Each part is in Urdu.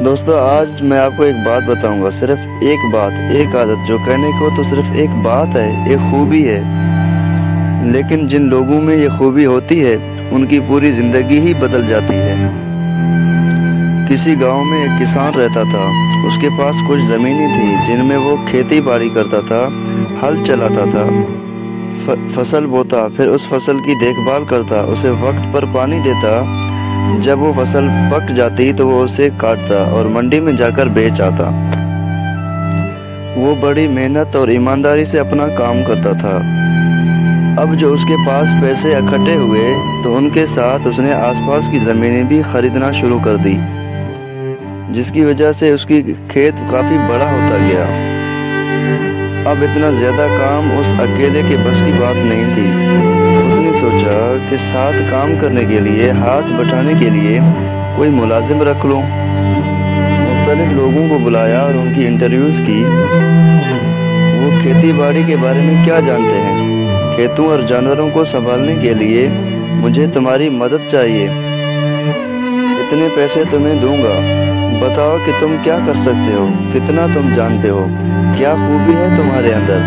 دوستو آج میں آپ کو ایک بات بتاؤں گا، صرف ایک بات، ایک عادت جو کہنے کو تو صرف ایک بات ہے، ایک خوبی ہے، لیکن جن لوگوں میں یہ خوبی ہوتی ہے ان کی پوری زندگی ہی بدل جاتی ہے۔ کسی گاؤں میں ایک کسان رہتا تھا، اس کے پاس کچھ زمینیں تھیں جن میں وہ کھیتی باڑی کرتا تھا، ہل چلاتا تھا، فصل بوتا، پھر اس فصل کی دیکھ بھال کرتا، اسے وقت پر پانی دیتا۔ جب وہ فصل پک جاتی تو وہ اسے کاٹتا اور منڈی میں جا کر بیچ آتا۔ وہ بڑی محنت اور ایمانداری سے اپنا کام کرتا تھا۔ اب جو اس کے پاس پیسے اکٹھے ہوئے تو ان کے ساتھ اس نے آس پاس کی زمینیں بھی خریدنا شروع کر دی، جس کی وجہ سے اس کی کھیت کافی بڑا ہوتا گیا۔ اب اتنا زیادہ کام اس اکیلے کے بس کی بات نہیں تھی۔ اس نے سوچا کہ ساتھ کام کرنے کے لیے، ہاتھ بٹانے کے لیے کوئی ملازم رکھ لوں۔ مختلف لوگوں کو بلایا اور ان کی انٹرویوز کی۔ وہ کھیتی باڑی کے بارے میں کیا جانتے ہیں؟ کھیتوں اور جانوروں کو سنبھالنے کے لیے مجھے تمہاری مدد چاہیے، اتنے پیسے تمہیں دوں گا، بتاؤ کہ تم کیا کر سکتے ہو، کتنا تم جانتے ہو، کیا خوبی ہے تمہارے اندر۔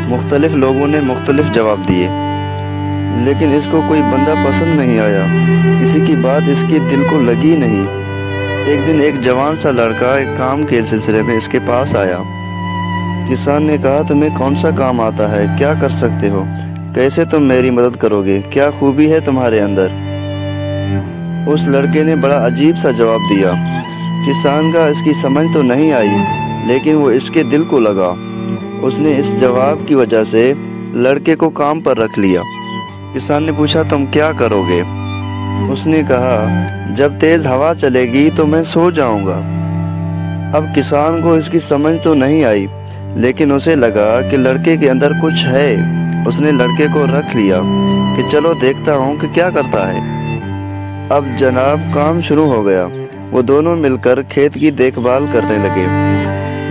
مختلف لوگوں نے مختلف جواب دیے، لیکن اس کو کوئی بندہ پسند نہیں آیا، کسی کی بات اس کے دل کو لگی نہیں۔ ایک دن ایک جوان سا لڑکا ایک کام کے سلسلے میں اس کے پاس آیا۔ کسان نے کہا، تمہیں کون سا کام آتا ہے، کیا کر سکتے ہو، کیسے تم میری مدد کرو گے، کیا خوبی ہے تمہارے اندر۔ اس لڑکے نے بڑا عجیب سا جواب دیا۔ کسان کا اس کی سمجھ تو نہیں آئی، لیکن وہ اس کے دل کو لگا۔ اس نے اس جواب کی وجہ سے لڑکے کو کام پر رکھ لیا۔ کسان نے پوچھا، تم کیا کرو گے؟ اس نے کہا، جب تیز ہوا چلے گی تو میں سو جاؤں گا۔ اب کسان کو اس کی سمجھ تو نہیں آئی، لیکن اسے لگا کہ لڑکے کے اندر کچھ ہے۔ اس نے لڑکے کو رکھ لیا کہ چلو دیکھتا ہوں کہ کیا کرتا ہے۔ اب جناب کام شروع ہو گیا۔ وہ دونوں مل کر کھیت کی دیکھ بھال کرنے لگے۔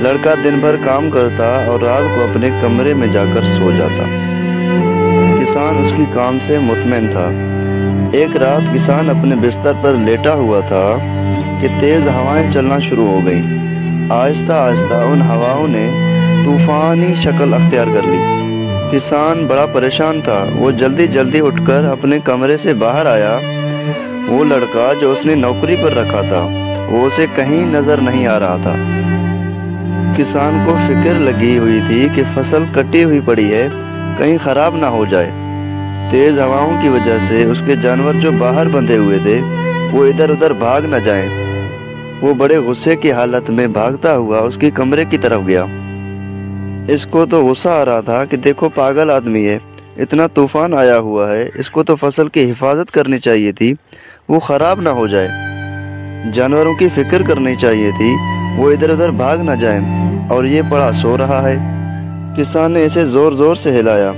لڑکا دن بھر کام کرتا اور رات کو اپنے کمرے میں جا کر سو جاتا۔ کسان اس کی کام سے مطمئن تھا۔ ایک رات کسان اپنے بستر پر لیٹا ہوا تھا کہ تیز ہوائیں چلنا شروع ہو گئیں۔ آہستہ آہستہ ان ہواؤں نے طوفانی شکل اختیار کر لی۔ کسان بڑا پریشان تھا۔ وہ جلدی جلدی اٹھ کر اپنے کمرے سے باہر آیا۔ وہ لڑکا جو اس نے نوکری پر رکھا تھا، وہ اسے کہیں نظر نہیں آ رہا تھا۔ کسان کو فکر لگی ہوئی تھی کہ فصل کٹی ہوئی پڑی ہے، کہیں خراب نہ ہو جائے۔ تیز ہواؤں کی وجہ سے اس کے جانور جو باہر بندھے ہوئے تھے وہ ادھر ادھر بھاگ نہ جائیں۔ وہ بڑے غصے کی حالت میں بھاگتا ہوا اس کے کمرے کی طرف گیا۔ اس کو تو غصہ آ رہا تھا کہ دیکھو پاگل آدمی ہے، اتنا طوفان آیا ہوا ہے، اس کو تو فصل کی حفاظت کرنی چاہیے تھی، وہ خراب نہ ہو جائے۔ جانوروں کی فکر کرنی چاہیے تھی، وہ ادھر ادھر بھاگ نہ جائیں، اور یہ پڑا سو رہا ہے۔ کسان نے اسے زور زور سے ہلایا۔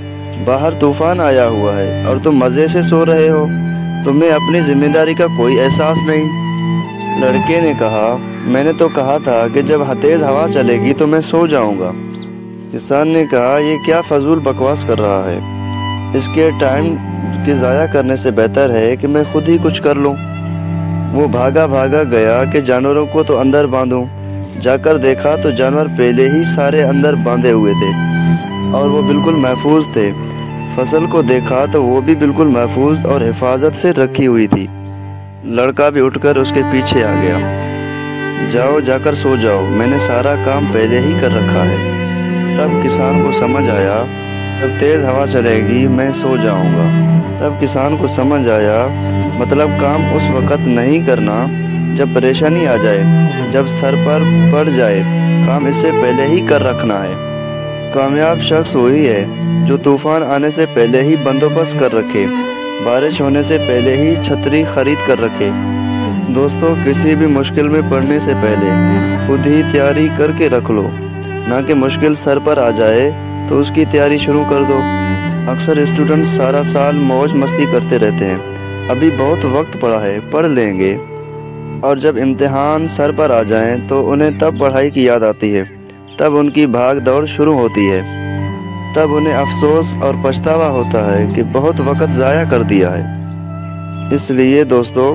باہر طوفان آیا ہوا ہے اور تم مزے سے سو رہے ہو، تمہیں اپنی ذمہ داری کا کوئی احساس نہیں۔ لڑکے نے کہا، میں نے تو کہا تھا کہ جب تیز ہوا چلے گی تو میں سو جاؤں گا۔ کسان نے کہا، یہ کیا فضول بکواس کر رہا ہے، اس کے ٹائم کے ضائع کرنے سے بہتر ہے کہ میں خود ہی کچھ کر لوں۔ وہ بھاگا بھاگا گیا کہ جانوروں کو تو اندر باندھوں۔ جا کر دیکھا تو جانور پہلے ہی سارے اندر باندھے ہوئے تھے اور وہ بالکل محفوظ تھے۔ فصل کو دیکھا تو وہ بھی بالکل محفوظ اور حفاظت سے رکھی ہوئی تھی۔ لڑکا بھی اٹھ کر اس کے پیچھے آ گیا۔ جاؤ، جا کر سو جاؤ، میں نے سارا کام پہلے ہی کر رکھا ہے۔ تب کسان کو سمجھ آیا، جب تیز ہوا چلے گی میں سو جاؤں گا۔ تب کسان کو سمجھ آیا، مطلب کام اس وقت نہیں کرنا جب پریشانی آ جائے، جب سر پر پڑ جائے، کام اس سے پہلے ہی کر رکھنا ہے۔ کامیاب شخص وہی ہے جو طوفان آنے سے پہلے ہی بندوبست کر رکھے، بارش ہونے سے پہلے ہی چھتری خرید کر رکھے۔ دوستو، کسی بھی مشکل میں پڑنے سے پہلے خود ہی تیاری کر کے رکھ لو، نہ کہ مشکل سر پر آ جائے تو اس کی تیاری شروع کر دو۔ اکثر اسٹوڈنٹ سارا سال موج مستی کرتے رہتے ہیں، ابھی بہت وقت پڑا ہے، پڑھ لیں گے، اور جب امتحان سر پر آ جائیں تو انہیں تب پڑھائی کی یاد آتی ہے، تب ان کی بھاگ دوڑ شروع ہوتی ہے، تب انہیں افسوس اور پچھتاوا ہوتا ہے کہ بہت وقت ضائع کر دیا ہے۔ اس لیے دوستو،